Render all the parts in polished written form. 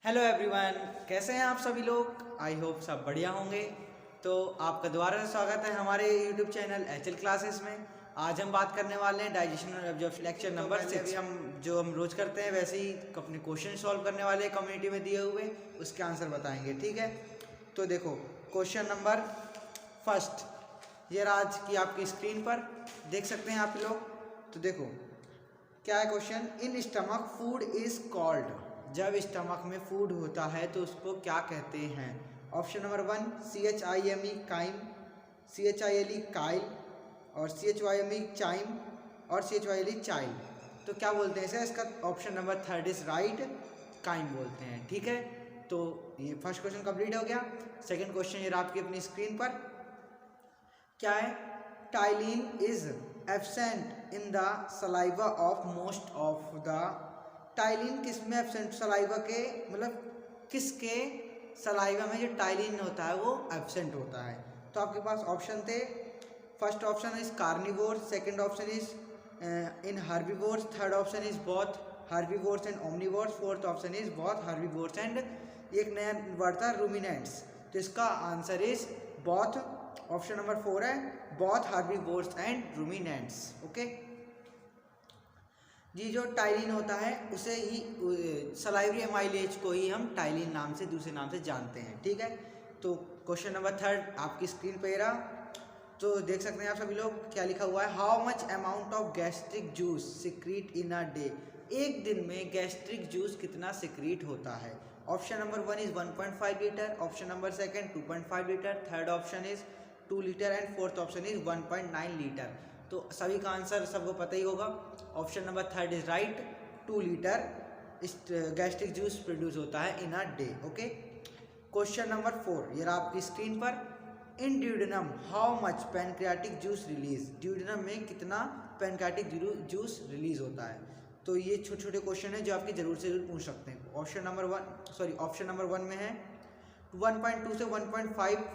Hello everyone, कैसे हैं आप सभी लोग। आई होप सब बढ़िया होंगे। तो आपका दोबारा से स्वागत है हमारे यूट्यूब चैनल एचएल क्लासेस में। आज हम बात करने वाले हैं डाइजेशन जो लेक्चर नंबर 6। अभी हम रोज करते हैं वैसे ही अपने क्वेश्चन सॉल्व करने वाले कम्युनिटी में दिए हुए, उसके आंसर बताएंगे। ठीक है, तो देखो क्वेश्चन नंबर फर्स्ट ये आज की आपकी स्क्रीन पर देख सकते हैं आप लोग। तो देखो क्या है question. In stomach food is called, जब स्टमक में फूड होता है तो उसको क्या कहते हैं। Option number 1 CHIME crime, CHILE Kyle, और CHYME चाइम, और CHYLE चाइल्ड। तो क्या बोलते हैं इसे, इसका option number 3 is right, crime बोलते हैं। ठीक है, तो ये फर्स्ट क्वेश्चन कंप्लीट हो गया। सेकंड क्वेश्चन ये आपकी अपनी स्क्रीन पर क्या है। Ptyalin is absent in the saliva of most of the, ptyalin किस में एब्सेंट, सलाइवा के मतलब किसके सलाइवा में जो टाइलिन होता है वो एब्सेंट होता है। तो आपके पास ऑप्शन थे, first option is carnivore, second option is in herbivores, third option is both herbivores and omnivores, fourth option is both herbivores and एक नया वर्ड था रूमिनेंट्स। तो इसका answer is both, option number 4 है both herbivores and ruminants. Okay जी, जो ptyalin होता है उसे ही सलाइवरी एमाइलेज को ही हम टाइलिन नाम से दूसरे नाम से जानते हैं। ठीक है, तो क्वेश्चन नंबर 3 आपकी स्क्रीन पे रहा। तो देख सकते हैं आप सभी लोग क्या लिखा हुआ है। How much amount of gastric juice secrete in a day, एक दिन में गैस्ट्रिक जूस कितना सिक्रीट होता है। Option number 1 is 1.5 litre, option number 2 2.5 litre, third option is 2 litre and fourth option is 1.9 litre. तो सभी का आंसर सबको पता ही होगा। Option number 3 is right, 2 litre gastric juice produce होता है इन a day. Okay, question number 4 ये रहा आपकी स्क्रीन पर। In duodenum how much pancreatic juice release, duodenum में कितना पैनक्रियाटिक जूस रिलीज होता है। तो ये छोटे छोटे क्वेश्चन है जो आपकी जरूर से जरूर पूछ सकते हैं। ऑप्शन नंबर 1 में है 1.2 से 1.5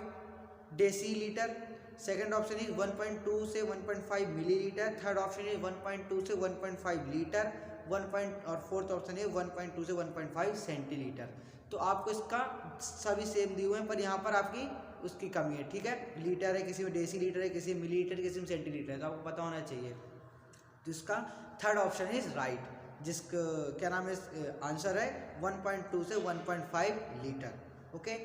decilitre, second option is 1.2 से 1.5 मिलीलीटर, थर्ड ऑप्शन इज 1.2 से 1.5 लीटर, और फोर्थ ऑप्शन इज 1.2 से 1.5 सेंटीलीटर। तो आपको इसका सभी सेम दिए हुए हैं, पर यहाँ पर आपकी उसकी कमी है। ठीक है, लीटर है, किसी में डेसी लीटर है, किसी में मिलीलीटर, किसी में सेंटीलीटर है, तो आपको पता होना चाहिए। तो इसका थर्ड ऑप्शन इज राइट, जिसका क्या नाम है आंसर है 1.2 से 1.5 लीटर। ओके,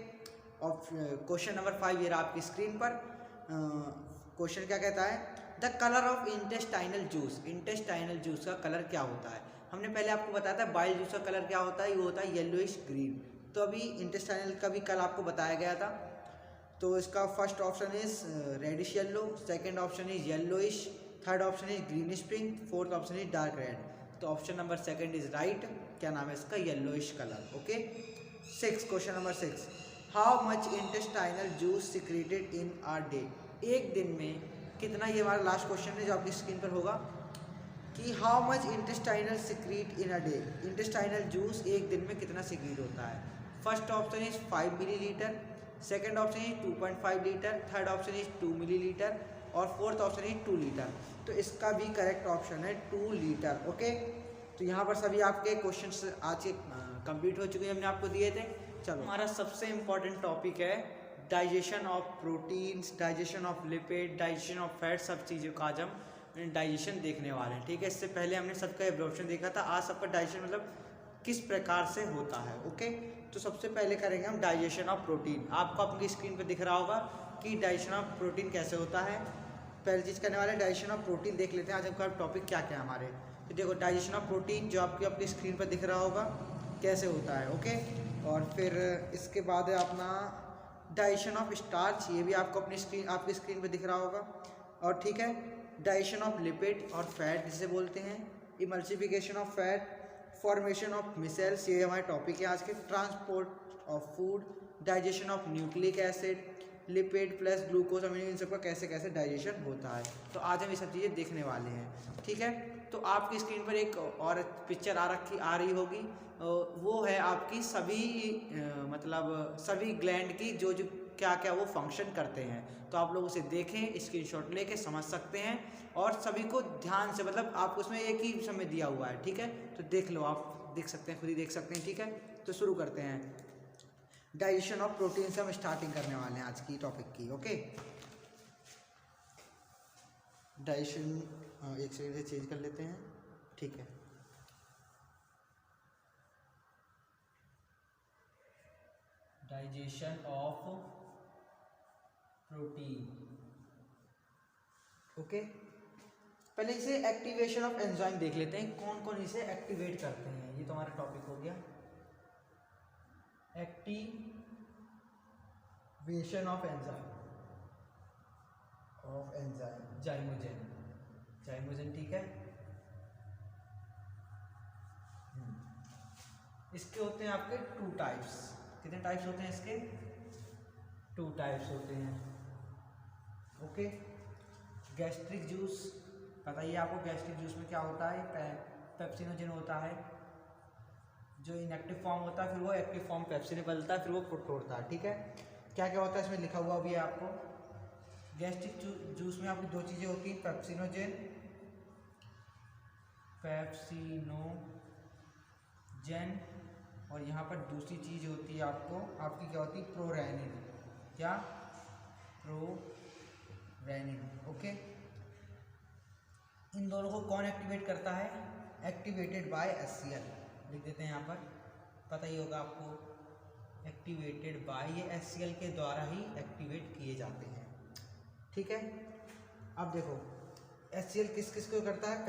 और क्वेश्चन नंबर 5 ये रहा आपकी स्क्रीन पर। क्वेश्चन क्या कहता है, the colour of intestinal juice, intestinal juice का कलर क्या होता है। हमने पहले आपको बताया था बाइल जूस का कलर क्या होता है, वो होता है येलोइश ग्रीन। तो अभी इंटेस्टाइनल का भी कल आपको बताया गया था। तो इसका first option is reddish yellow, second option is yellowish, third option is greenish pink, fourth option is dark red. तो ऑप्शन नंबर 2 इज राइट, क्या नाम है इसका, yellowish colour. Okay, question number 6 how much intestinal juice secreted in a day, एक दिन में कितना, ये हमारा लास्ट क्वेश्चन है जो आपकी स्क्रीन पर होगा कि how much intestinal secrete in a day, intestinal juice एक दिन में कितना सिक्रीट होता है। First option is 5 millilitre, second option is 2.5 litre, third option is 2 millilitre, और फोर्थ ऑप्शन इज 2 लीटर। तो इसका भी करेक्ट ऑप्शन है 2 लीटर। ओके, तो यहाँ पर सभी आपके क्वेश्चन आज के कंप्लीट हो चुके हैं, हमने आपको दिए थे। चलो, हमारा सबसे इम्पॉर्टेंट टॉपिक है digestion of proteins, digestion of lipid, digestion of fat, सब चीज़ों का आज हम डाइजेशन देखने वाले हैं। ठीक है, इससे पहले हमने सबका एब्जॉर्प्शन देखा था, आज सबका डाइजेशन मतलब किस प्रकार से होता है। ओके, तो सबसे पहले करेंगे हम डाइजेशन ऑफ प्रोटीन। आपको अपनी स्क्रीन पर दिख रहा होगा कि डाइजेशन ऑफ प्रोटीन कैसे होता है। पहली चीज़ करने वाले डाइजेशन ऑफ प्रोटीन देख लेते हैं आज हमका टॉपिक क्या क्या है हमारे। तो देखो डाइजेशन ऑफ प्रोटीन जो आपकी अपनी स्क्रीन पर दिख रहा होगा कैसे होता है। ओके, और फिर इसके बाद है अपना डाइजेशन ऑफ स्टार्च, ये भी आपको आपकी स्क्रीन पे दिख रहा होगा। और ठीक है, डाइजेशन ऑफ लिपिड और फैट जिसे बोलते हैं, emulsification of fat, formation of micelles, ये हमारे टॉपिक है आज के। Transport of food, digestion of nucleic acid, lipid plus glucose amino, इन सबका कैसे कैसे डाइजेशन होता है। तो आज हम ये सब चीज़ें देखने वाले हैं। ठीक है, तो आपकी स्क्रीन पर एक और पिक्चर आ रही होगी, वो है आपकी सभी मतलब सभी ग्लैंड की जो जो क्या क्या वो फंक्शन करते हैं। तो आप लोग उसे देखें, स्क्रीनशॉट लेके समझ सकते हैं, और सभी को ध्यान से, मतलब आपको उसमें एक ही समय दिया हुआ है। ठीक है, तो देख लो, आप देख सकते हैं, खुद ही देख सकते हैं। ठीक है, तो शुरू करते हैं। डाइजेशन ऑफ प्रोटीन से हम स्टार्टिंग करने वाले हैं आज की टॉपिक की। ओके, डाइजेशन एक सेकंड से चेंज कर लेते हैं, ठीक है। Digestion of protein, okay. पहले इसे एक्टिवेशन ऑफ एंजाइम देख लेते हैं, कौन कौन इसे एक्टिवेट करते हैं। ये तो हमारा टॉपिक हो गया, एक्टिवेशन ऑफ एंजाइम, जाइमोजेन, ठीक है। इसके होते हैं आपके 2 टाइप्स। कितने टाइप्स होते हैं इसके? 2 टाइप्स होते हैं, ओके। गैस्ट्रिक जूस, बताइए आपको गैस्ट्रिक जूस में क्या होता है? पेप्सिनोजेन होता है, जो इनएक्टिव फॉर्म होता है, फिर वो एक्टिव फॉर्म पेप्सिन बनता है, फिर वो तोड़ता है, ठीक है। क्या क्या होता है इसमें लिखा हुआ भी है आपको। गैस्ट्रिक जूस में आपकी 2 चीज़ें होती हैं, पेप्सिनोजेन, और यहाँ पर दूसरी चीज़ होती है आपकी क्या होती है? प्रोरेनिन। क्या? Prorenin, okay. इन दोनों को कौन एक्टिवेट करता है? एक्टिवेटेड बाय HCl, लिख देते हैं यहाँ पर, पता ही होगा आपको। एक्टिवेटेड बाय, ये HCl के द्वारा ही एक्टिवेट किए जाते हैं, ठीक है। अब देखो HCl किस किस को करता है?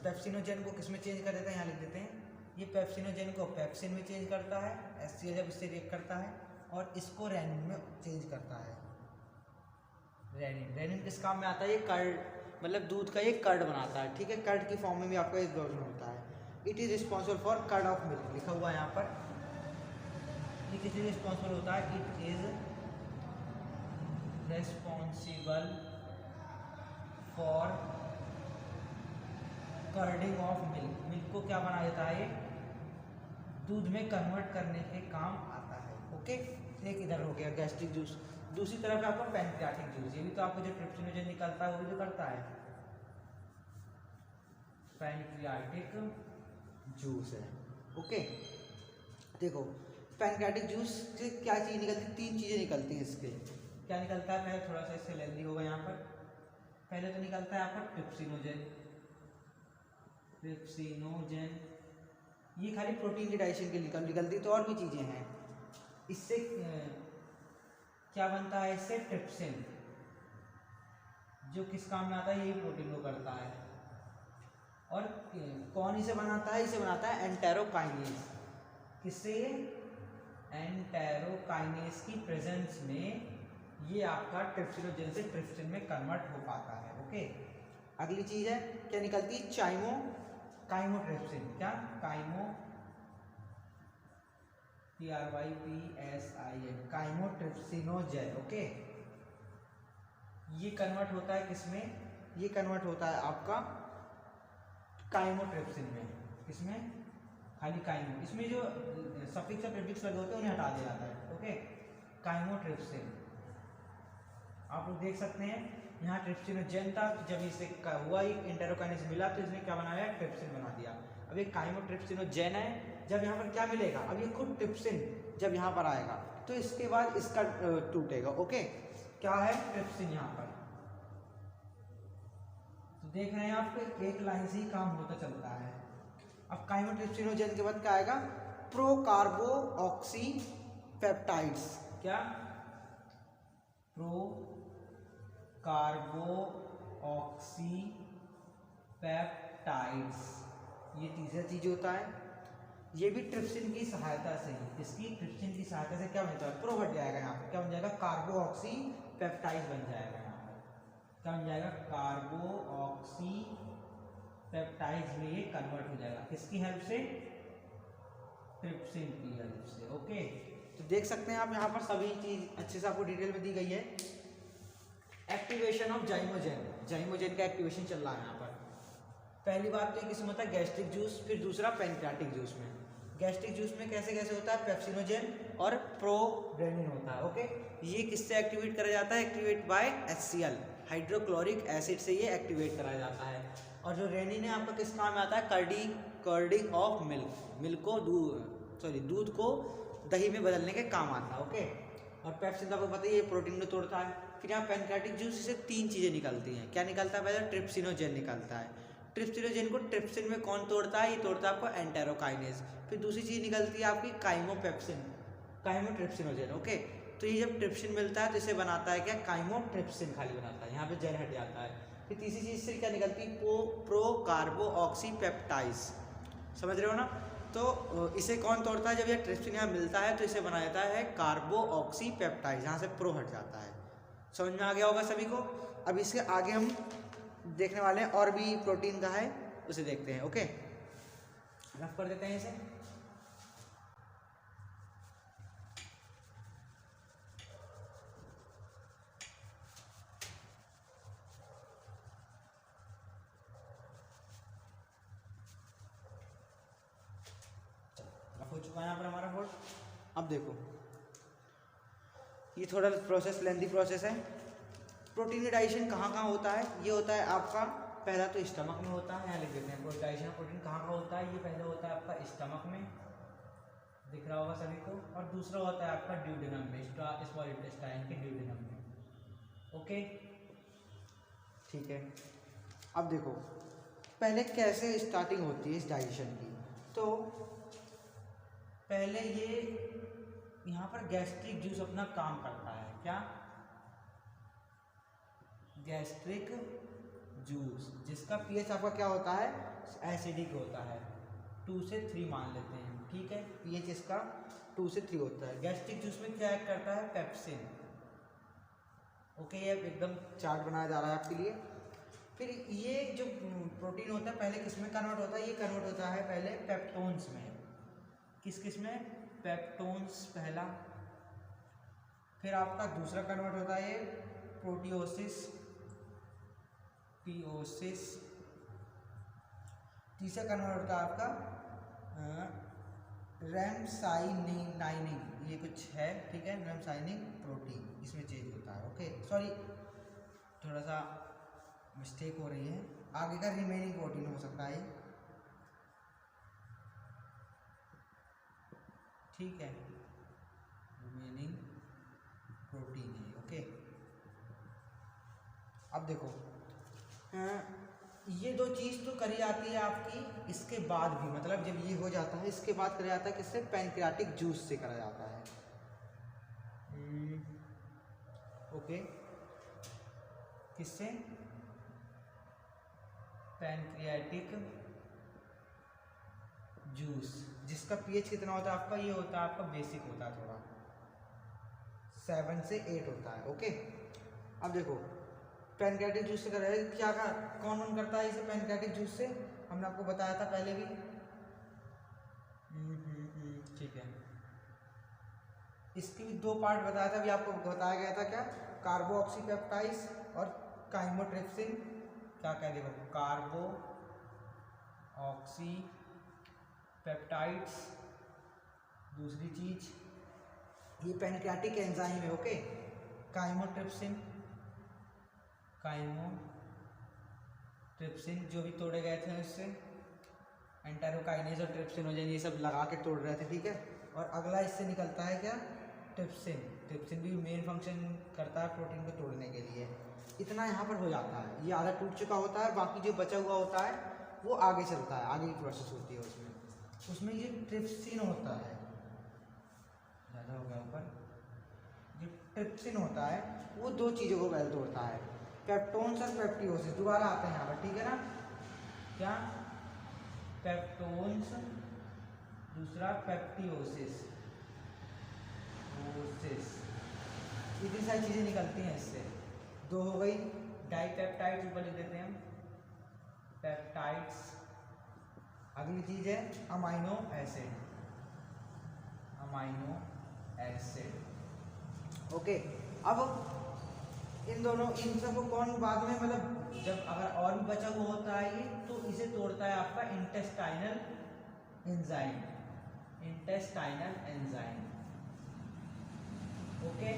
पेप्सिनोजेन को किस में चेंज कर देता है? यहाँ लिख देते हैं, ये पेप्सिनोजेन को पेप्सिन में चेंज करता है, HCl जब इससे रिएक्ट करता है, और इसको रेनिन में चेंज करता है। रेनिन किस काम में आता है? ये कर्ड, मतलब दूध का ये कर्ड बनाता है, ठीक है। कर्ड की फॉर्म में भी आपका एक वर्जन होता है। It is responsible for curd of milk, लिखा हुआ है यहाँ पर। ये किस लिए रिस्पॉन्सिबल होता है? It is responsible for curding of milk. Milk को क्या बना देता है? ये दूध में कन्वर्ट करने के काम आता है, ओके। एक इधर हो गया गैस्ट्रिक जूस। दूसरी तरफ आपका पैनक्रियाटिक जूस, ये भी तो आपको जो ट्रिप्सिनोजेन निकलता है वो भी तो करता है, पैनक्रियाटिक जूस है, ओके। देखो पैनक्रियाटिक जूस से क्या चीज़ निकलती है? 3 चीज़ें निकलती हैं इसके। क्या निकलता है? पहले थोड़ा सा इससे लेंदी होगा यहाँ पर। पहले तो निकलता है आपका ट्रिप्सिनोजेन, ये खाली प्रोटीन के डाइजेशन के लिए निकलती, तो और भी चीज़ें हैं। इससे क्या बनता है? इससे ट्रिप्सिन, जो किस काम में आता है? यही प्रोटीन को करता है। और कौन इसे बनाता है? इसे बनाता है एंटेरोकाइनेज। किससे? एंटेरोकाइनेज की प्रेजेंस में ये आपका ट्रिप्सिनोजेन से ट्रिप्सिन में कन्वर्ट हो पाता है, ओके। अगली चीज़ है, क्या निकलती है? काइमोट्रिप्सिन। क्या? काइमोट्रिप्सिनोजेन, ओके। ये कन्वर्ट होता है किसमें? ये कन्वर्ट होता है आपका काइमोट्रिप्सिन में। किसमें? खाली काइमो, इसमें जो सफिक्स और प्रीफिक्स लगे होते हैं उन्हें हटा दिया जाता है, ओके। काइमोट्रिप्सिन आप लोग देख सकते हैं, यहाँ ट्रिप्सिनोजेन था, जब इसे हुआ एंटेरोकाइनेज मिला तो इसने क्या बनाया? ट्रिप्सिन बना दिया। अब ये काइमोट्रिप्सिनोजेन है, जब यहाँ पर क्या मिलेगा? अब ये खुद ट्रिप्सिन जब यहाँ पर आएगा तो इसके बाद इसका टूटेगा, ओके। क्या है? ट्रिप्सिन यहाँ पर। तो देख रहे हैं आप, एक लाइन से ही काम होता चलता है। अब काइमोट्रिप्सिनोजेन के बाद क्या आएगा? प्रोकार्बोऑक्सीपेप्टाइड्स। क्या? प्रोकार्बोऑक्सीपेप्टाइड्स, ये तीसरा चीज होता है। ये भी ट्रिप्सिन की सहायता से, इसकी ट्रिप्सिन की सहायता से क्या बन जाएगा? प्रो बन जाएगा, यहाँ पर क्या बन जाएगा? कार्बोऑक्सीपेप्टाइड्स बन जाएगा। यहाँ पर क्या बन जाएगा? कार्बोऑक्सीपेप्टाइड्स में ये कन्वर्ट हो जाएगा, किसकी हेल्प से? ट्रिप्सिन की हेल्प से, ओके। तो देख सकते हैं आप यहाँ पर सभी चीज़ अच्छे से आपको डिटेल में दी गई है। एक्टिवेशन ऑफ जाइमोजेन का एक्टिवेशन चल रहा है यहाँ पर। पहली बात तो किसमें होता है? गैस्ट्रिक जूस, फिर दूसरा पैनक्रियाटिक जूस में। गैस्ट्रिक जूस में कैसे कैसे होता है? पेप्सिनोजेन और प्रोरेनिन होता है, ओके। ये किससे एक्टिवेट करा जाता है? Activate by HCl, hydrochloric acid से ये एक्टिवेट कराया जाता है। और जो रेनिन है आपका किस काम में आता है? कर्डिंग ऑफ मिल्क, मिल्क को दूध को दही में बदलने के काम आता है। ओके, और पेप्सिन तो आपको पता ही है प्रोटीन को तोड़ता है। फिर यहाँ पैनक्रियाटिक जूस से 3 चीज़ें निकलती हैं। क्या निकलता है? पहले ट्रिप्सिनोजेन निकलता है। ट्रिप्सिनोजेन को ट्रिप्सिन में कौन तोड़ता है? ये तोड़ता है आपको एंटेरोकाइनेज। फिर दूसरी चीज़ निकलती है आपकी काइमोपेप्सिन, काइमोट्रिप्सिनोजेन। ओके, तो ये जब ट्रिप्सिन मिलता है तो इसे बनाता है क्या? काइमोट्रिप्सिन खाली बनाता है, यहाँ पे जेन हट जाता है। फिर तीसरी चीज़ से क्या निकलती है? प्रो कार्बोऑक्सीपेप्टाइज, समझ रहे हो ना? तो इसे कौन तोड़ता है? जब ये ट्रिप्सिन यहाँ मिलता है तो इसे बनाया जाता है कार्बोऑक्सीपेप्टाइज, यहाँ से प्रो हट जाता है। समझ में आ गया होगा सभी को। अब इसके आगे हम देखने वाले हैं और भी प्रोटीन का है, उसे देखते हैं। ओके, रफ कर देते हैं इसे। हो चुका है यहाँ पर हमारा बोर्ड। अब देखो, ये थोड़ा प्रोसेस लेंथी प्रोसेस है। प्रोटीन डाइजेशन कहाँ कहाँ होता है? ये होता है आपका पहला तो स्टमक में होता है, यहाँ लिख देते हैं। डाइजेशन प्रोटीन कहाँ कहाँ होता है? ये पहले होता है आपका स्टमक में, दिख रहा होगा सभी को, और दूसरा होता है आपका ड्यूडेनम में, स्मॉल इंटेस्टाइन के ड्यूडेनम में। ओके, ठीक है। अब देखो पहले कैसे स्टार्टिंग होती है इस डाइजेशन की। तो पहले ये यहाँ पर गैस्ट्रिक जूस अपना काम करता है। क्या? गैस्ट्रिक जूस, जिसका पीएच आपका क्या होता है? एसिडिक होता है, 2 से 3 मान लेते हैं। ठीक है, पीएच इसका 2 से 3 होता है। गैस्ट्रिक जूस में क्या ऐड करता है? पेप्सिन। ओके, ये एकदम चार्ट बनाया जा रहा है आपके लिए। फिर ये जो प्रोटीन होता है पहले किस में कन्वर्ट होता है? ये कन्वर्ट होता है पहले पेप्टोन्स में। किस में? पेप्टोन्स पहला। फिर आपका दूसरा कन्वर्ट होता है ये प्रोटियोसिस, टीओसिस। तीसरा कन्वर्ट होता है आपका रेमसाइनिन, ये कुछ है, ठीक है, रेमसाइनिन प्रोटीन, इसमें चेंज होता है। ओके, सॉरी थोड़ा सा मिस्टेक हो रही है, आगे का रिमेनिंग प्रोटीन हो सकता है, ठीक है, रिमेनिंग प्रोटीन है। ओके, अब देखो ये 2 चीज़ तो करी जाती है आपकी, इसके बाद भी, मतलब जब ये हो जाता है इसके बाद करा जाता है किससे? पैनक्रियाटिक जूस से करा जाता है। ओके, किससे? पैनक्रियाटिक जूस, जिसका पीएच कितना होता है आपका? ये होता है आपका बेसिक होता है, थोड़ा 7 से 8 होता है। ओके, अब देखो पैनक्रियाटिक जूस से कर क्या कौन करता है इसे? पैनक्रियाटिक जूस से हमने आपको बताया था पहले भी। ठीक है, इसकी भी 2 पार्ट बताया था, अभी आपको बताया गया था क्या? कार्बोऑक्सीपेप्टाइज और काइमोट्रिप्सिन। क्या कह देखो, कार्बो ऑक्सी पेप्टाइड्स, दूसरी चीज ये पैनक्रियाटिक एंजाइम है। ओके, काइमोट्रिप्सिन, काइमोट्रिप्सिन जो भी तोड़े गए थे उससे एंटेरोकाइनेज और ट्रिप्सिनोजेन ये सब लगा के तोड़ रहे थे। ठीक है, और अगला इससे निकलता है क्या? ट्रिप्सिन। ट्रिप्सिन भी मेन फंक्शन करता है प्रोटीन को तोड़ने के लिए। इतना यहाँ पर हो जाता है, ये आधा टूट चुका होता है, बाकी जो बचा हुआ होता है वो आगे चलता है, आगे की प्रोसेस होती है उसमें ये ट्रिप्सिन होता है, ज़्यादा हो गया ऊपर। जो ट्रिप्सिन होता है वो 2 चीज़ों को पहले तोड़ता है, पेप्टोन्स और पेप्टियोसिस। दोबारा आते हैं यहाँ पर, ठीक है ना? क्या? पेप्टोन्स, दूसरा पेप्टियोसिस, इतनी सारी चीज़ें निकलती हैं इससे। 2 हो गई, डाइपेप्टाइड्स ऊपर लिख देते हैं हम, पेप्टाइड्स। अगली चीज़ है amino acid, amino acid. Okay, अब इन सबको कौन बाद में, मतलब जब अगर और भी बचा हुआ होता है ये, तो इसे तोड़ता है आपका intestinal enzyme, intestinal enzyme. Okay,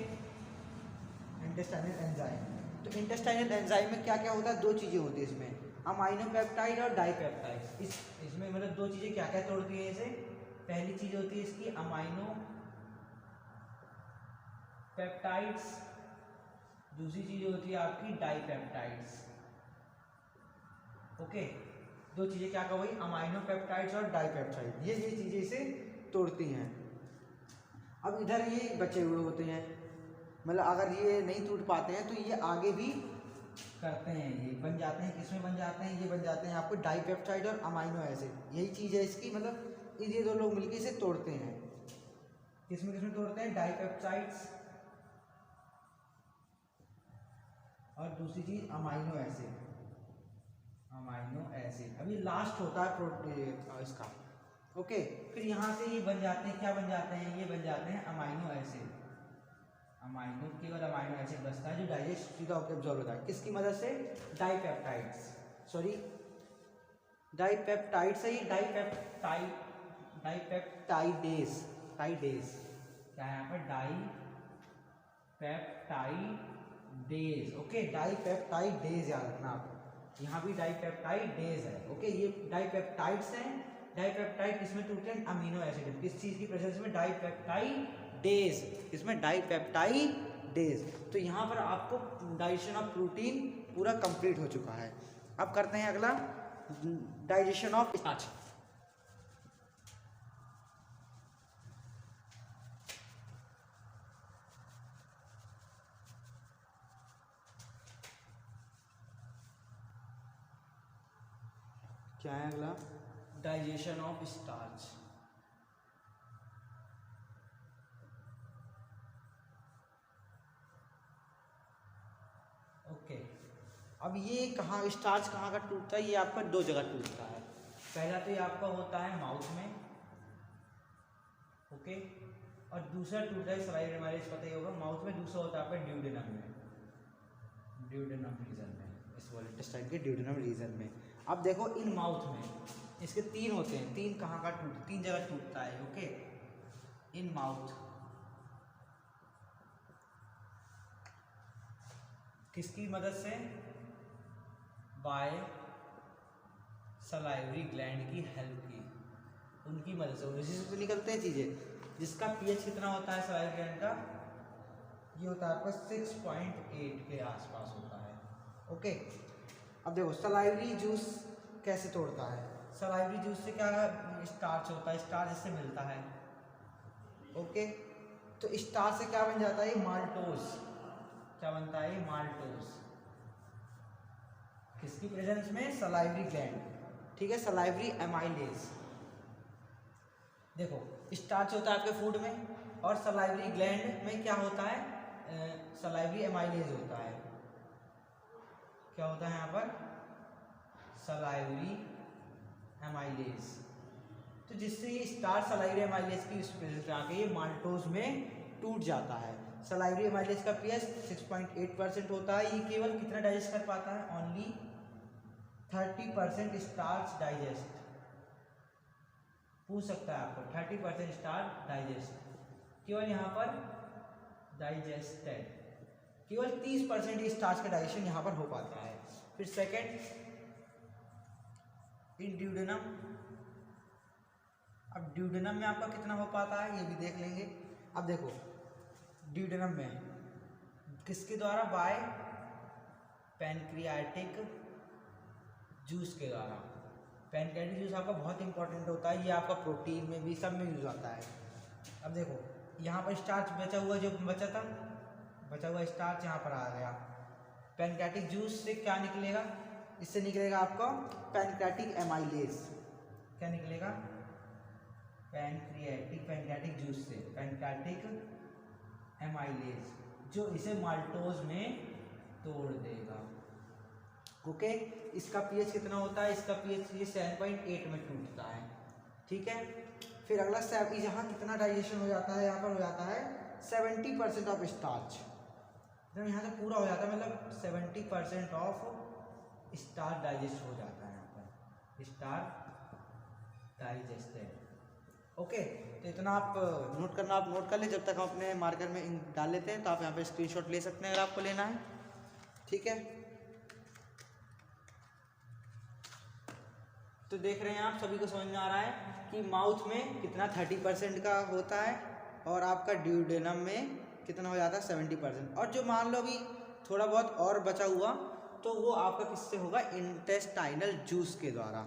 intestinal enzyme. तो इंटेस्टाइनल एंजाइम में क्या क्या होता है? 2 चीज़ें होती है इसमें, अमाइनो पेप्टाइड और डाइपेप्टाइड। इसमें मतलब 2 चीज़ें क्या क्या तोड़ती है इसे? पहली चीज होती है इसकी अमाइनो पेप्टाइड्स, दूसरी चीज होती है आपकी डाइपेप्टाइड्स। ओके, दो चीजें क्या कहो भाई, अमाइनो पेप्टाइड्स और डाइपेप्टाइड, ये चीजें इसे तोड़ती हैं। अब इधर ये बचे हुए होते हैं, मतलब अगर ये नहीं टूट पाते हैं तो ये आगे भी करते हैं, ये बन जाते हैं, किसमें बन जाते हैं, ये बन जाते हैं आपको डाइपेप्टाइड और अमाइनो एसिड। यही चीज़ है इसकी, मतलब ये दो लोग मिलकर इसे तोड़ते हैं। किसमें किसमें तोड़ते हैं, डाइपेप्टाइड्स और दूसरी चीज अमाइनो एसिड, अमाइनो एसिड। अभी लास्ट होता है प्रोटीन इसका। ओके, फिर यहाँ से ये बन जाते हैं, क्या बन जाते हैं, ये बन जाते हैं अमाइनो एसिड। अमाइनो, केवल अमाइनो एसिड बचता है जो डाइजेस्ट सीधा होकर एब्जॉर्ब होता है, किसकी मदद से, डाइपेप्टाइड्स, सॉरी डाइपेप्टाइड्स है ये, डाइपेप्टाइडेज, टाइडेज क्या है यहाँ पर, डाइपेप्टाइडेज। ओके, डाइपेप्टाइडेज याद रखना आप, यहाँ भी डाइपेप्टाइडेज है। ओके, ये डाइपेप्टाइड्स हैं। डाइपेप्टाइड किसमें टूटते हैं, अमीनो एसिड, किस चीज़ की प्रेजेंस में, डाइपेप्टाइडेज, इसमें डाइपेप्टाइडेज। तो यहाँ पर आपको डाइजेशन ऑफ प्रोटीन पूरा कंप्लीट हो चुका है। अब करते हैं अगला, डाइजेशन ऑफ स्टार्च। क्या है अगला, डाइजेशन ऑफ स्टार्च। ओके, अब ये कहाँ स्टार्च कहाँ का टूटता है, ये आपका दो जगह टूटता है। पहला तो ये आपका होता है माउथ में, ओके, और दूसरा टूटता है सलाइवा हमारे पता ही होगा, माउथ में। दूसरा होता है आपका ड्यूडेनम में, ड्यूडेनम रीजन में, स्मॉल इंटेस्टाइन के ड्यूडेनम रीजन में। अब देखो इन माउथ में इसके तीन होते हैं, तीन कहाँ का तीन जगह टूटता है। ओके, इन माउथ किसकी मदद से, बाय सलाइवरी ग्लैंड की हेल्प की, उनकी मदद से, उसी से तो निकलते हैं चीज़ें। जिसका पीएच कितना होता है सलाइवरी ग्लैंड का, ये होता है आपका 6.8 के आसपास होता है। ओके, अब देखो सलाइवरी जूस कैसे तोड़ता है, सलाइवरी जूस से क्या स्टार्च होता है, स्टार्च इससे मिलता है। ओके, तो स्टार्च से क्या बन जाता है, माल्टोज, क्या बनता है, माल्टोज, किसकी प्रेजेंस में, सलाइवरी ग्लैंड, ठीक है, सलाइवरी एमाइलेज। देखो स्टार्च होता है आपके फूड में, और सलाइवरी ग्लैंड में क्या होता है, सलाइवरी एमाइलेज होता है। क्या होता है यहाँ पर, सलाइवरी एमाइलेज। तो जिससे ये स्टार्च सलाइवरी एमाइलेज की प्रेजेंस में आके ये माल्टोज में टूट जाता है। सलाइवरी एमाइलेज का पीएच 6.8% होता है। ये केवल कितना डाइजेस्ट कर पाता है, ओनली 30% स्टार्च डाइजेस्ट। पूछ सकता है आपको, 30% स्टार्च डाइजेस्ट, केवल यहाँ पर डाइजेस्टेड, केवल 30% स्टार्च का डाइजेशन यहाँ पर हो पाता है। फिर सेकेंड, इन ड्यूडेनम। अब ड्यूडेनम में आपका कितना हो पाता है ये भी देख लेंगे। अब देखो ड्यूडेनम में किसके द्वारा, बाय पैनक्रियाटिक जूस के द्वारा। पैनक्रियाटिक जूस आपका बहुत इंपॉर्टेंट होता है, ये आपका प्रोटीन में भी सब में यूज आता है। अब देखो यहाँ पर स्टार्च बचा हुआ, जो बचा था, बचा हुआ स्टार्च यहाँ पर आ गया। पैनक्रियाटिक जूस से क्या निकलेगा, इससे निकलेगा आपका पैनक्रियाटिक एमाइलेज। क्या निकलेगा, पैनक्रियाटिक जूस से पैनक्रियाटिक एमाइलेज, जो इसे माल्टोज में तोड़ देगा। ओके, इसका पीएच कितना होता है, इसका पीएच ये 7.8 में टूटता है, ठीक है। फिर अगला स्टेप, यहाँ कितना डाइजेशन हो जाता है, यहाँ पर हो जाता है 70% ऑफ स्टार्च। जब यहाँ से पूरा हो जाता है, मतलब 70% ऑफ स्टार्च डाइजेस्ट हो जाता है, यहाँ पर स्टार्च डाइजेस्टेड। ओके, तो इतना आप नोट करना, आप नोट कर ले। जब तक हम अपने मार्कर में डाल लेते हैं, तो आप यहाँ पे स्क्रीनशॉट ले सकते हैं अगर आपको लेना है, ठीक है। तो देख रहे हैं आप सभी को समझ में आ रहा है कि माउथ में कितना 30% का होता है और आपका ड्यूडेनम में कितना हो जाता है 70%। और जो मान लो अभी थोड़ा बहुत और बचा हुआ तो वो आपका किससे होगा, इंटेस्टाइनल जूस के द्वारा।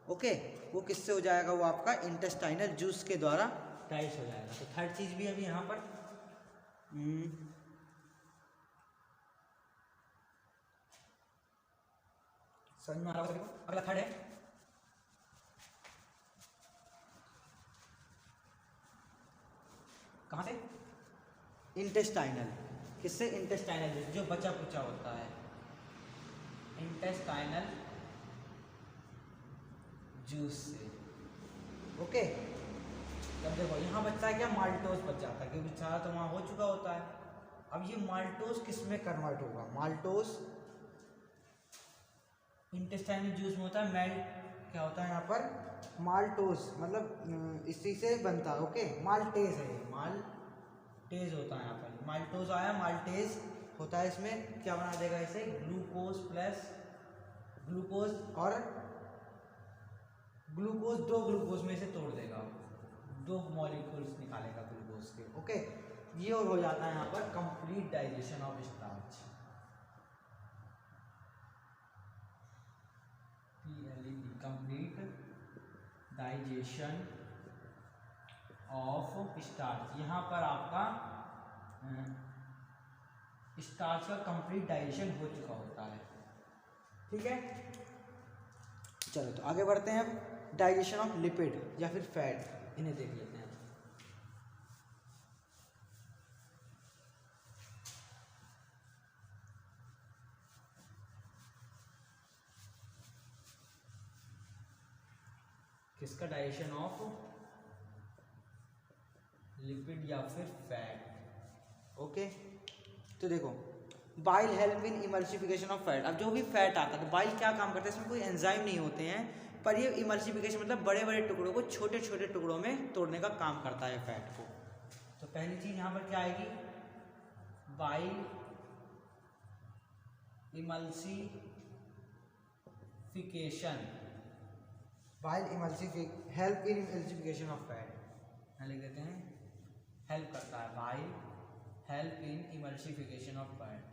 ओके, वो किससे हो जाएगा, वो आपका इंटेस्टाइनल जूस के द्वारा डाइजेस्ट हो जाएगा। तो थर्ड चीज़ भी अभी यहाँ पर समझ में आ रहा होगा। अगला थर्ड है कहाँ से, इंटेस्टाइनल। किससे, इंटेस्टाइनल जो बचा कुचा होता है, इंटेस्टाइनल जूस से। ओके, तब देखो यहाँ बचता है क्या, माल्टोस बच जाता है क्योंकि सारा तो वहाँ हो चुका होता है। अब ये माल्टोस किस में कन्वर्ट होगा, माल्टोस इंटेस्टाइनल जूस में होता है, मेल्ट क्या होता है यहाँ पर, माल्टोस मतलब इसी से बनता है। ओके, माल्टेज है ये, माल्टेज होता है यहाँ पर, माल्टोस आया, माल्टेज होता है। इसमें क्या बना देगा इसे, ग्लूकोज प्लस ग्लूकोज, और ग्लूकोज दो ग्लूकोज में से तोड़ देगा, दो मॉलिक्यूल्स निकालेगा ग्लूकोज के। ओके, ये और हो जाता है यहाँ पर complete digestion of starch, complete digestion of starch. यहाँ पर आपका स्टार्च का कंप्लीट डाइजेशन हो चुका होता है। ठीक है, चलो तो आगे बढ़ते हैं। अब डाइजेशन ऑफ लिपिड या फिर फैट, इन्हें देख लेते हैं। किसका डाइजेशन ऑफ लिपिड या फिर फैट। ओके, तो देखो bile help in emulsification of fat. अब जो भी फैट आता है तो बाइल क्या काम करता है, इसमें कोई एंजाइम नहीं होते हैं, पर ये इमल्सिफिकेशन मतलब बड़े बड़े टुकड़ों को छोटे छोटे टुकड़ों में तोड़ने का काम करता है फैट को। तो पहली चीज यहाँ पर क्या आएगी, bile emulsification, bile help in emulsification of fat, यहाँ लिख देते हैं हेल्प करता है, bile help in emulsification of fat,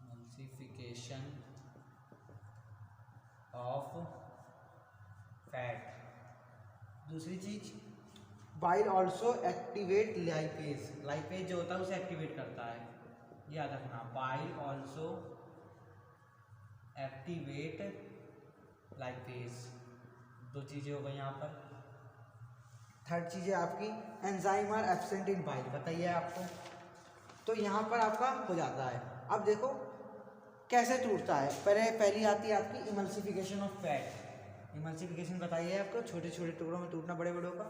emulsification of fat. दूसरी चीज, bile also activate lipase, lipase जो होता है उसे एक्टिवेट करता है, याद रखना, बाइल ऑल्सो एक्टिवेट लाइपेज। दो चीजें हो गई यहाँ पर। थर्ड चीज है आपकी enzyme are absent in bile, बताइए आपको। तो यहाँ पर आपका हो जाता है। अब देखो कैसे टूटता है, पहली आती है आपकी इमल्सिफिकेशन ऑफ फैट। इमल्सिफिकेशन बताइए आपको, छोटे छोटे टुकड़ों में टूटना बड़े बड़ों का।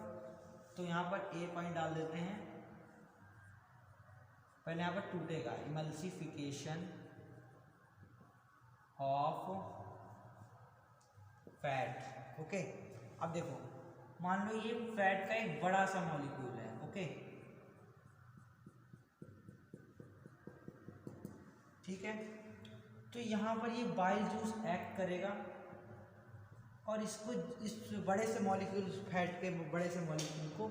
तो यहाँ पर ए पॉइंट डाल देते हैं, पहले यहाँ पर टूटेगा इमल्सिफिकेशन ऑफ फैट। ओके, अब देखो मान लो ये फैट का एक बड़ा सा मॉलिक्यूल है। ओके, ठीक है, तो यहाँ पर ये बाइल जूस एक्ट करेगा और इसको इस बड़े से मॉलिक्यूल, फैट के बड़े से मॉलिक्यूल को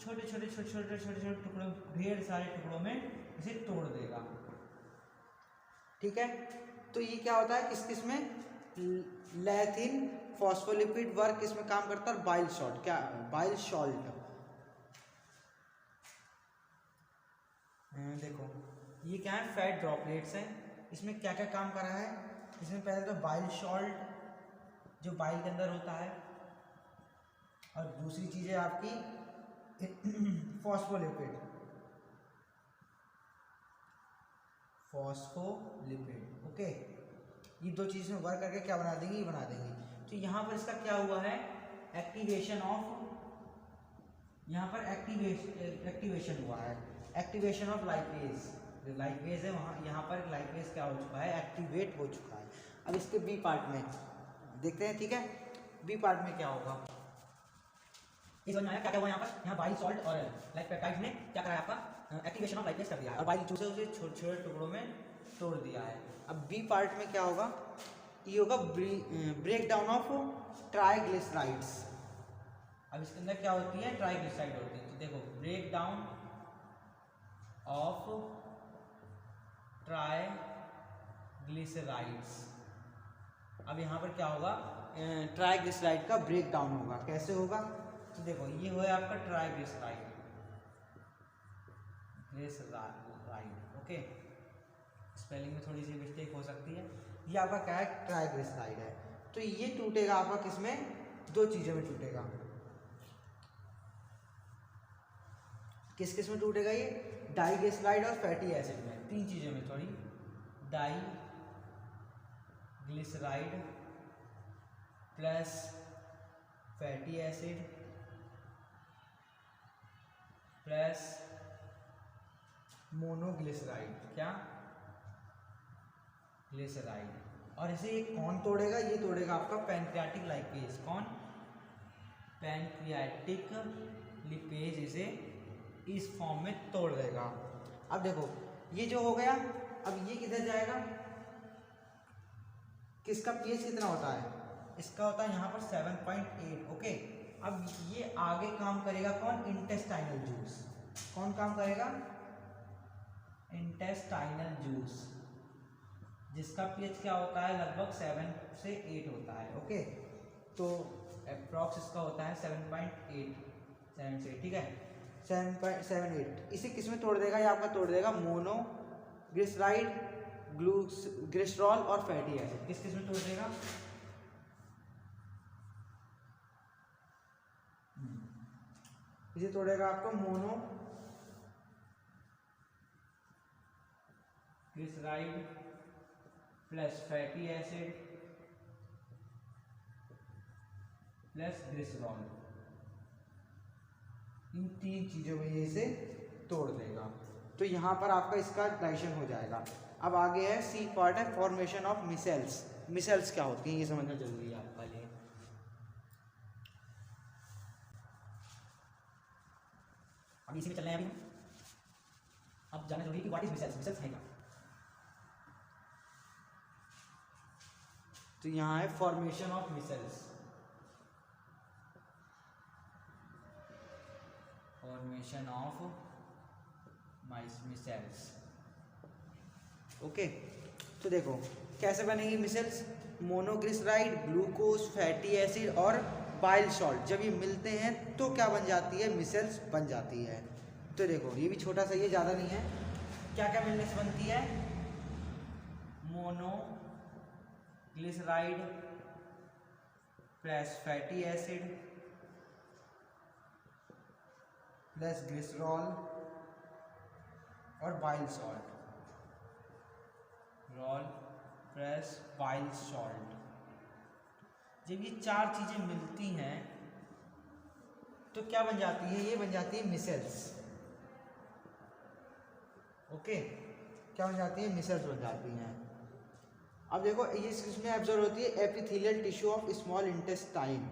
छोटे छोटे छोटे छोटे छोटे छोटे टुकड़ों, ढेर सारे टुकड़ों में इसे तोड़ देगा। ठीक है, तो ये क्या होता है, किस किस में, लैथिन फॉस्फोलिपिड वर्क इसमें काम करता है, और बाइल सॉल्ट, क्या बाइल सॉल्ट। देखो ये क्या है, फैट ड्रॉपलेट्स हैं, इसमें क्या क्या काम कर रहा है, इसमें पहले तो बाइल सॉल्ट जो बाइल के अंदर होता है, और दूसरी चीज़ है आपकी फॉस्फोलिपिड, फॉस्फोलिपिड। ओके, ये दो चीज़ें वर्क करके क्या बना देंगी, ये बना देंगी। तो यहाँ पर इसका क्या हुआ है, एक्टिवेशन ऑफ, यहाँ पर एक्टिवेशन हुआ है, एक्टिवेशन ऑफ लाइपेज। जो लाइपेज है वहाँ, यहाँ पर लाइपेज क्या हो चुका है, एक्टिवेट हो चुका है। अब इसके बी पार्ट में देखते हैं। ठीक है, बी पार्ट में क्या होगा, इस समझ में आया क्या क्या हुआ यहाँ पर। यहाँ बाइल सॉल्ट और लाइक पेप्टाइड्स ने क्या करा है, आपका एक्टिवेशन ऑफ लाइपेज कर दिया है और बाइल जूस से उसे छोटे छोटे टुकड़ों में तोड़ दिया है। अब बी पार्ट में क्या होगा, ये होगा ब्रेक डाउन ऑफ ट्राइग्लिसराइड्स। अब इसके अंदर क्या होती है, ट्राइग्लिसराइड होती है। तो देखो ब्रेक डाउन ऑफ ट्राइग्लिसराइड्स। अब यहाँ पर क्या होगा, ट्राइग्लिसराइड का ब्रेक डाउन होगा। कैसे होगा, तो देखो ये हो आपका ट्राइग्लिसराइड, ओके, स्पेलिंग में थोड़ी सी मिस्टेक हो सकती है। ये आपका क्या है, ट्राइग्लिसराइड है। तो ये टूटेगा आपका किसमें, दो चीजों में टूटेगा। किस किस में टूटेगा ये, डाइग्लिसराइड और फैटी एसिड में, तीन चीजों में। Sorry, diglyceride plus fatty acid plus monoglyceride, क्या, ग्लिसराइड। और इसे ये कौन तोड़ेगा, ये तोड़ेगा आपका पैनक्रियाटिक लाइपेज। कौन, पैनक्रियाटिक लिपेज इसे इस फॉर्म में तोड़ देगा। अब देखो ये जो हो गया, अब ये किधर जाएगा, किसका पीएच कितना होता है, इसका होता है यहाँ पर 7.8, ओके। अब ये आगे काम करेगा कौन, इंटेस्टाइनल जूस। कौन काम करेगा, इंटेस्टाइनल जूस, जिसका पीएच क्या होता है, लगभग 7 से 8 होता है, ओके। तो अप्रॉक्स इसका होता है 7.8, 7 से, ठीक है, 7.78। इसे किस में तोड़ देगा, ये आपका तोड़ देगा मोनोग्लिसराइड, ग्लिसरॉल और फैटी एसिड। किस किस में तोड़ देगा, इसे तोड़ेगा आपको monoglyceride plus fatty acid plus glycerol, इन तीन चीजों में ये इसे तोड़ देगा। तो यहाँ पर आपका इसका डाइजेशन हो जाएगा। अब आगे है सी पार्ट है, फॉर्मेशन ऑफ मिसेल्स। मिसेल्स क्या होती हैं ये समझना जरूरी है आपके लिए। अब इसी में चल रहे हैं अभी, अब जानना जरूरी है कि व्हाट इज मिसेल्स, मिसेल्स है क्या। तो यहाँ है formation of micelles, formation of micelles, okay. तो देखो कैसे बनेगी micelles, monoglyceride, glucose, fatty acid और बाइल सॉल्ट जब ये मिलते हैं तो क्या बन जाती है, मिसेल्स बन जाती है। तो देखो ये भी छोटा सा, ये ज़्यादा नहीं है। क्या क्या मिलने से बनती है, monoglyceride plus fatty acid plus glycerol और बाइल सॉल्ट, रॉल प्लस बाइल सॉल्ट। जब ये चार चीजें मिलती हैं तो क्या बन जाती है, ये बन जाती है मिसेल्स, ओके। क्या बन जाती है, मिसेल्स बन जाती हैं। अब देखो ये इसमें एब्जॉर्ब होती है epithelial tissue of small intestine,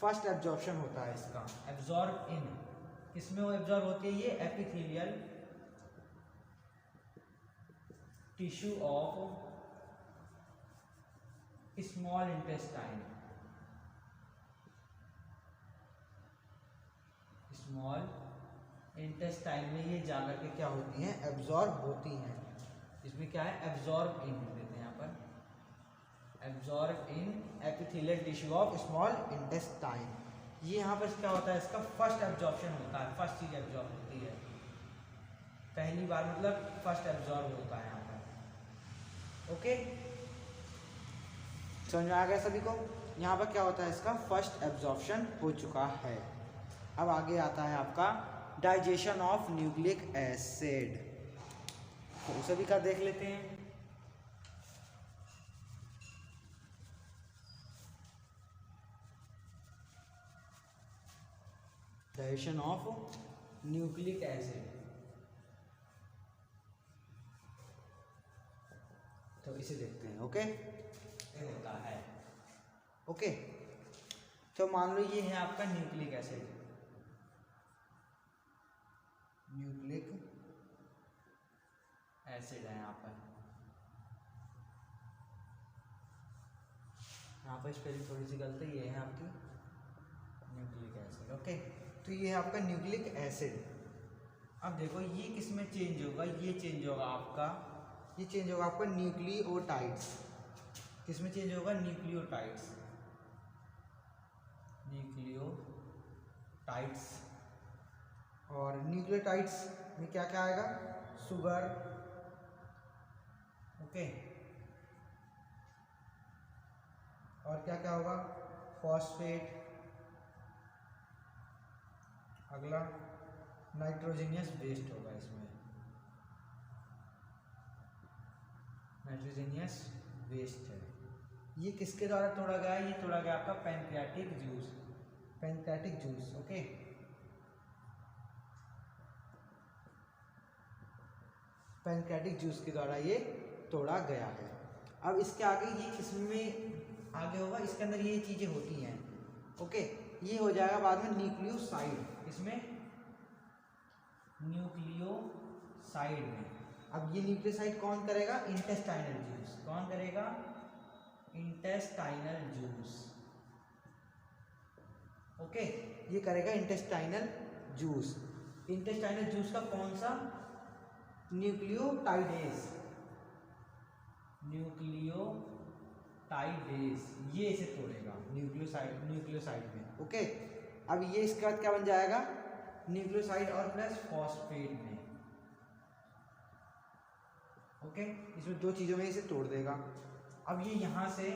first absorption होता है इसका, एब्जॉर्ब इन, किसमें वो एब्जॉर्ब होती है, ये epithelial tissue of small intestine, small intestine में ये जाकर के क्या होती हैं, एब्जॉर्ब होती हैं। इसमें क्या है, एब्जॉर्ब इन देते हैं यहाँ पर, absorb in epithelial tissue of small intestine. ये यहाँ पर क्या होता है, इसका फर्स्ट एब्जॉर्प्शन होता है, फर्स्ट चीज एब्जॉर्ब होती है, पहली बार मतलब फर्स्ट एब्जॉर्ब होता है यहाँ पर, ओके। समझ में आ गया सभी को, यहाँ पर क्या होता है, इसका फर्स्ट एब्जॉर्प्शन हो चुका है। अब आगे आता है आपका डाइजेशन ऑफ न्यूक्लिक एसिड, तो उसे भी कर देख लेते हैं। डाइजेशन ऑफ न्यूक्लिक एसिड, तो इसे देखते हैं, ओके। होता है, ओके। तो मान लो ये है आपका न्यूक्लिक एसिड, न्यूक्लिक एसिड है यहाँ पर, यहाँ पर स्पेलिंग थोड़ी सी गलत है, ये है आपकी न्यूक्लिक एसिड। ओके, तो ये है आपका न्यूक्लिक एसिड। अब देखो ये किस में चेंज होगा, ये चेंज होगा आपका, ये चेंज होगा आपका न्यूक्लियोटाइड्स। किस में चेंज होगा? न्यूक्लियोटाइड्स। न्यूक्लियोटाइड्स, और न्यूक्लियोटाइड्स में क्या क्या आएगा? शुगर, ओके, और क्या क्या होगा? फॉस्फेट, अगला नाइट्रोजनियस वेस्ट होगा, इसमें नाइट्रोजनियस वेस्ट है। ये किसके द्वारा तोड़ा गया है? ये तोड़ा गया आपका pancreatic juice, pancreatic juice. Okay, pancreatic juice के द्वारा ये तोड़ा गया है। अब इसके आगे ये किसमें आगे होगा? इसके अंदर ये चीजें होती हैं। ओके, ये हो जाएगा बाद में न्यूक्लियोसाइड। इसमें न्यूक्लियोसाइड में। अब ये न्यूक्लियोसाइड कौन करेगा? Intestinal juice. कौन करेगा? Intestinal juice. ओके, ये करेगा इंटेस्टाइनल जूस। इंटेस्टाइनल जूस का कौन सा? न्यूक्लियोटाइडेज, न्यूक्लियोटाइडेज, ये इसे तोड़ेगा न्यूक्लियोसाइड में। ओके, अब ये इसके बाद क्या बन जाएगा? न्यूक्लियोसाइड और प्लस फॉस्फेट में। ओके, इसमें दो चीज़ों में इसे तोड़ देगा। अब ये यहाँ से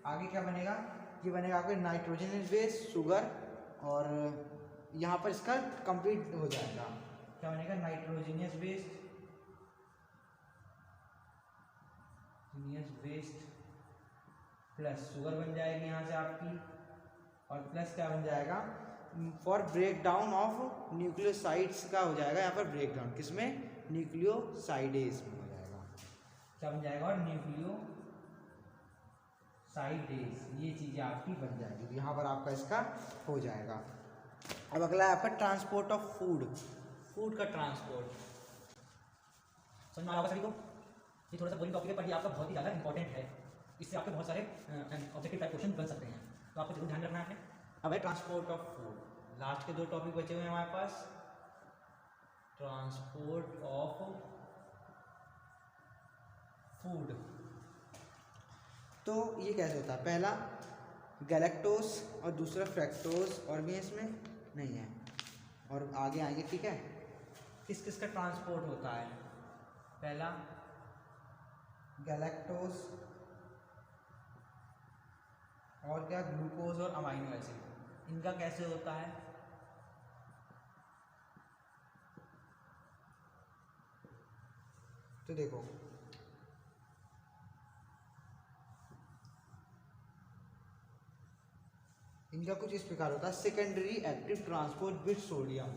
आगे क्या बनेगा? ये बनेगा आपके नाइट्रोजन बेस, शुगर, और यहाँ पर इसका कंप्लीट हो जाएगा। क्या बनेगा? Nitrogenous base, waste plus sugar बन जाएगी यहाँ से आपकी, और प्लस क्या बन जाएगा? For break down of nucleosides का हो जाएगा यहाँ पर ब्रेक डाउन। किसमें? न्यूक्लियोसाइडेज में हो जाएगा। क्या बन जाएगा? और न्यूक्लियोसाइडेज, ये चीज़ें आपकी बन जाएगी। यहाँ पर आपका इसका हो जाएगा। अब अगला है आपका ट्रांसपोर्ट ऑफ फूड, फूड का ट्रांसपोर्ट। समझ में आ रहा सभी को? ये थोड़ा सा बोरिंग टॉपिक है, पर ये आपका बहुत ही ज़्यादा इंपॉर्टेंट है। इससे आपके बहुत सारे ऑब्जेक्टिव टाइप क्वेश्चन बन सकते हैं, तो आपको जरूर ध्यान रखना है। अब है ट्रांसपोर्ट ऑफ फूड। लास्ट के दो टॉपिक बचे हुए हैं हमारे पास। ट्रांसपोर्ट ऑफ फूड, तो ये कैसे होता है? पहला गैलेक्टोस और दूसरा फ्रैक्टोस, और भी है इसमें नहीं है, और आगे आएंगे। ठीक है, किस किस का ट्रांसपोर्ट होता है? पहला गैलेक्टोस, और क्या? ग्लूकोज और अमाइनो एसिड। इनका कैसे होता है? तो देखो, इनका कुछ इस प्रकार होता है। Secondary active transport with sodium.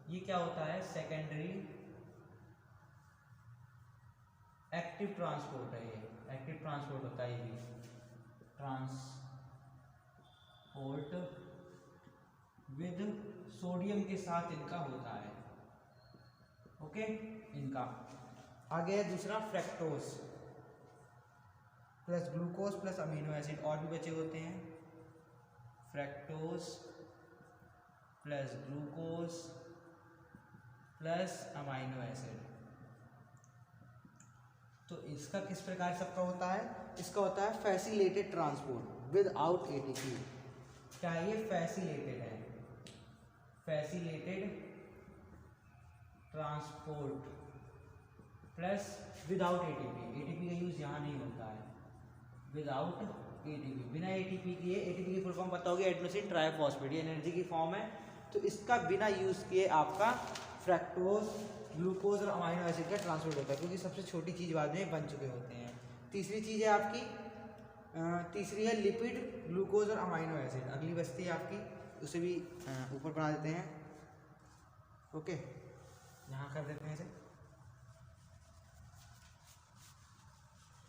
ये क्या होता है? सेकेंडरी एक्टिव ट्रांसपोर्ट है। ये एक्टिव ट्रांसपोर्ट होता है। ये भी ट्रांसपोर्ट विद सोडियम के साथ इनका होता है। ओके, इनका आगे है दूसरा fructose plus glucose plus amino acid, और भी बचे होते हैं। Fructose plus glucose plus amino acid. तो इसका किस प्रकार सबका होता है? इसका होता है फैसिलिटेटेड ट्रांसपोर्ट विदाउट एटीपी। क्या ये फैसिलिटेटेड है? Facilitated transport plus without ATP. ATP का यूज यहाँ नहीं होता है। विदाउट एटीपी, बिना एटीपी किए। एटीपी की फुल फॉर्म पता होगी, एडेनोसिन ट्राइफॉस्फेट, ये एनर्जी की फॉर्म है। तो इसका बिना यूज किए आपका फ्रैक्टोज, ग्लूकोज और अमाइनो एसिड का ट्रांसपोर्ट होता है, क्योंकि सबसे छोटी चीज़ बाद में बन चुके होते हैं। तीसरी चीज़ है आपकी, तीसरी है लिपिड, ग्लूकोज और अमाइनो एसिड। अगली बस्ती है आपकी, उसे भी ऊपर बढ़ा देते हैं। ओके, यहाँ कर देते हैं इसे।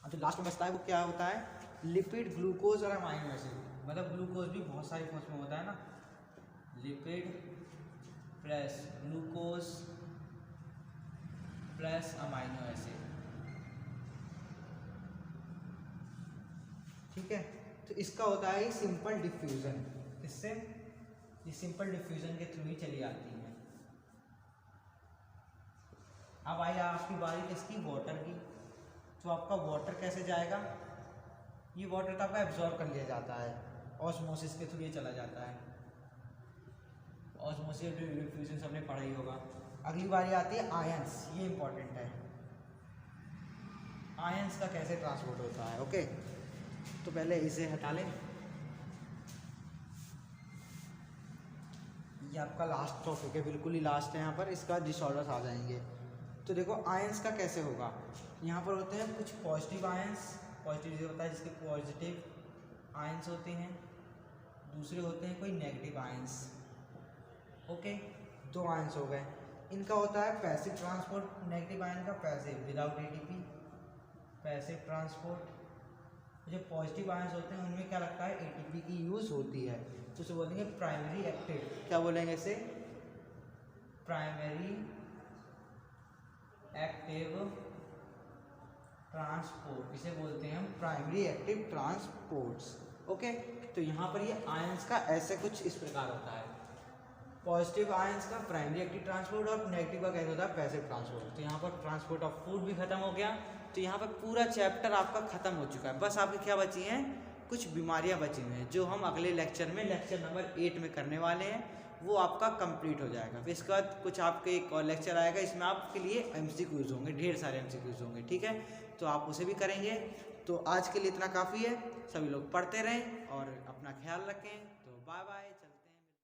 अब जो लास्ट में बचता है वो क्या होता है? लिपिड, ग्लूकोज और अमाइनो एसिड। मतलब ग्लूकोज भी बहुत सारी फॉर्म्स में होता है ना। Lipid plus glucose plus amino acid. ठीक है, तो तो इसका होता है सिंपल डिफ्यूज़न। इससे ये सिंपल डिफ्यूज़न के थ्रू ही चली आती है। अब आई आपकी बारी किसकी, वाटर की। तो आपका वाटर कैसे जाएगा, ये वाटर तो आपका एब्जॉर्ब कर लिया जाता है, ऑस्मोसिस के थ्रू ये चला जाता है। ऑस्मोसिस डिफ्यूजन सबने पढ़ा ही होगा। अगली बारी आती है आयंस, ये इंपॉर्टेंट है, आयंस का कैसे ट्रांसपोर्ट होता है। ओके, तो पहले इसे हटा लें, ये आपका लास्ट टॉपिक है, बिल्कुल ही लास्ट है। यहाँ पर इसका डिसऑर्डर्स आ जाएंगे। तो देखो आयंस का कैसे होगा, यहाँ पर होते हैं कुछ पॉजिटिव आयंस, पॉजिटिव होता है जिसके पॉजिटिव आयंस होते हैं, दूसरे होते हैं कोई नेगेटिव आयंस। ओके, दो आयंस हो गए। इनका होता है पैसिव ट्रांसपोर्ट, नेगेटिव आयन का passive without ATP, passive transport. जो पॉजिटिव आयंस होते हैं उनमें क्या लगता है, एटीपी की यूज़ होती है, तो उसे बोलेंगे प्राइमरी एक्टिव। क्या बोलेंगे इसे, प्राइमरी एक्टिव ट्रांसपोर्ट, इसे बोलते हैं हम प्राइमरी एक्टिव ट्रांसपोर्ट्स। ओके, तो यहाँ पर ये आयंस का ऐसे कुछ इस प्रकार होता है, पॉजिटिव आयंस का प्राइमरी एक्टिव ट्रांसपोर्ट और नेगेटिव का कैसे होता है, पैसिव ट्रांसपोर्ट। तो यहाँ पर ट्रांसपोर्ट ऑफ फूड भी खत्म हो गया। तो यहाँ पर पूरा चैप्टर आपका खत्म हो चुका है। बस आपकी क्या बची हैं, कुछ बीमारियाँ बची हुई हैं, जो हम अगले लेक्चर में, लेक्चर नंबर 8 में करने वाले हैं, वो आपका कंप्लीट हो जाएगा। फिर इसके बाद कुछ आपके एक और लेक्चर आएगा, इसमें आपके लिए MCQs होंगे, ढेर सारे MCQs होंगे, ठीक है, तो आप उसे भी करेंगे। तो आज के लिए इतना काफ़ी है, सभी लोग पढ़ते रहें और अपना ख्याल रखें। तो बाय बाय।